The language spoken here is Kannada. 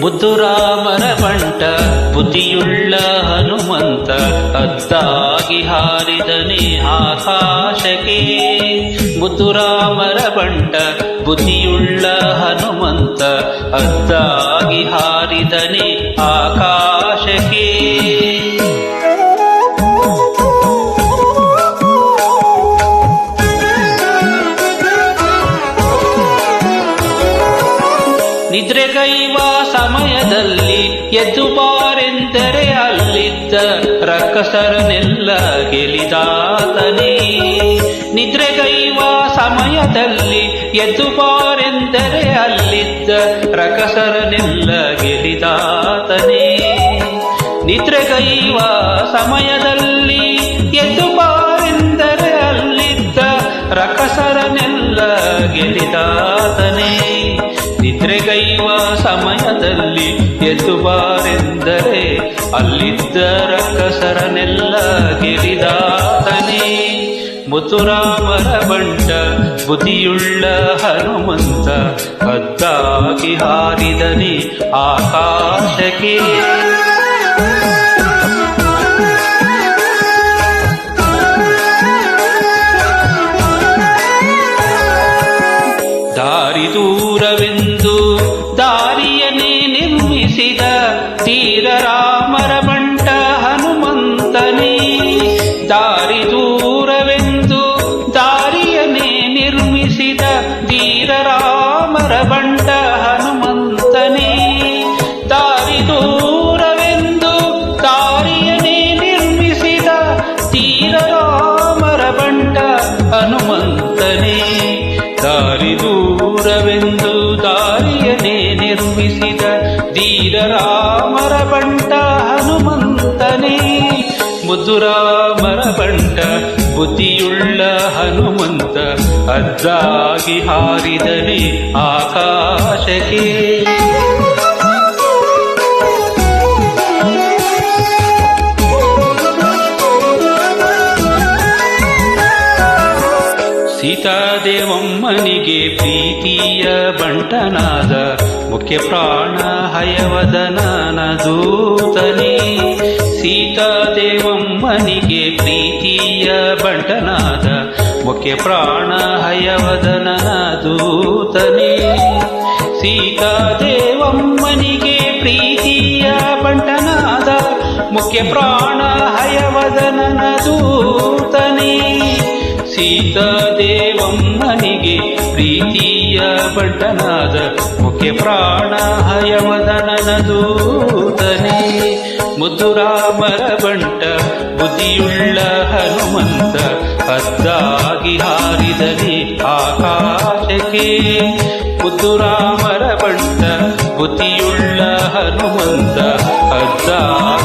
ಮುದ್ದುರಾಮರ ಬಂಟ ಬುದ್ಧಿಯುಳ್ಳ ಹನುಮಂತ ಅದ್ದಾಗಿ ಹಾರಿದನೆ ಆಕಾಶಕ್ಕೆ. ಮುದ್ದುರಾಮರ ಬಂಟ ಬುದ್ಧಿಯುಳ್ಳ ಹನುಮಂತ ಅದ್ದಾಗಿ ಹಾರಿದನೆ ಆಕಾಶಕ್ಕೆ. ನಿದ್ರೆಗೈವ ಸಮಯದಲ್ಲಿ ಎದ್ದು ಬಾರೆಂದರೆ ಅಲ್ಲಿದ್ದ ರಕ್ಕಸರನ್ನೆಲ್ಲ ಗೆಲಿದಾತನೇ. ನಿದ್ರೆಗೈವ ಸಮಯದಲ್ಲಿ ಎದ್ದು ಬಾರೆಂದರೆ ಅಲ್ಲಿದ್ದ ರಕ್ಕಸರನ್ನೆಲ್ಲ ಗೆಲಿದಾತನೇ. ನಿದ್ರೆಗೈವ ಸಮಯದಲ್ಲಿ ಎದ್ದು ಬಾರೆಂದರೆ ಅಲ್ಲಿದ್ದ ರಕ್ಕಸರನ್ನೆಲ್ಲ ಗೆಲಿದಾತನೇ. ನಿದ್ರೆಗೈವ ಸಮಯದಲ್ಲಿ ಎದ್ದು ಬಾರೆಂದರೆ ಅಲ್ಲಿದ್ದ ರಕ್ಕಸರನ್ನೆಲ್ಲ ಗೆಲಿದಾತನೇ. ಮುದ್ದುರಾಮರ ಬಂಟ ಬುದ್ಧಿಯುಳ್ಳ ಹನುಮಂತ ಅದ್ದಾಗಿ ಹಾರಿದನೆ ಆಕಾಶಕ್ಕೆ. ದಾರಿ ದೂರವೆಂದು ದಾರಿಯನ್ನೇ ನಿರ್ಮಿಸಿದ ತೀರ ರಾಮರ ಬಂಟ ಹನುಮಂತನೇ. ದಾರಿ ದೂರವೆಂದು ದಾರಿಯನ್ನೇ ನಿರ್ಮಿಸಿದ ತೀರ ರಾಮರ ಬಂಟ ಹನುಮಂತನೇ. ದಾರಿ ದೂರವೆಂದು ದಾರಿಯನ್ನೇ ನಿರ್ಮಿಸಿದ ತೀರ ರಾಮರ ಬಂಟ ಹನುಮಂತನೇ. ದಾರಿ ದೂರವೆಂದು ದಾರಿಯನ್ನೇ ನಿರ್ಮಿಸಿದ ಧೀರ ರಾಮರ ಬಂಟ ಹನುಮಂತನೇ. ಮುದ್ದುರಾಮರ ಬಂಟ ಬುದ್ಧಿಯುಳ್ಳ ಹನುಮಂತ ಅದ್ದಾಗಿ ಹಾರಿದನೆ ಆಕಾಶಕ್ಕೆ. ಸೀತಾದೇವಮ್ಮನಿಗೆ ಪ್ರೀತಿಯ ಬಂಟನಾದ ಮುಖ್ಯ ಪ್ರಾಣ ಹಯವದನನ ದೂತನೇ. ಸೀತಾದೇವಮ್ಮನಿಗೆ ಪ್ರೀತಿಯ ಬಂಟನಾದ ಮುಖ್ಯ ಪ್ರಾಣ ಹಯವದನನ ದೂತನೇ. ಸೀತಾದೇವಮ್ಮನಿಗೆ ಪ್ರೀತಿಯ ಬಂಟನಾದ ಮುಖ್ಯ ಪ್ರಾಣ ಹಯವದನನ ದೂತನೇ. ಸೀತಾದೇವಮ್ಮನಿಗೆ ಪ್ರೀತಿಯ ಬಂಟನಾದ ಮುಖ್ಯ ಪ್ರಾಣ ಹಯವದನನ ದೂತನೇ. ಮುದ್ದುರಾಮರ ಬಂಟ ಬುದ್ಧಿಯುಳ್ಳ ಹನುಮಂತ ಅದ್ದಾಗಿ ಹಾರಿದನೆ ಆಕಾಶಕ್ಕೆ. ಮುದ್ದುರಾಮರ ಬಂಟ ಬುದ್ಧಿಯುಳ್ಳ ಹನುಮಂತ ಅದ್ದಾಗಿ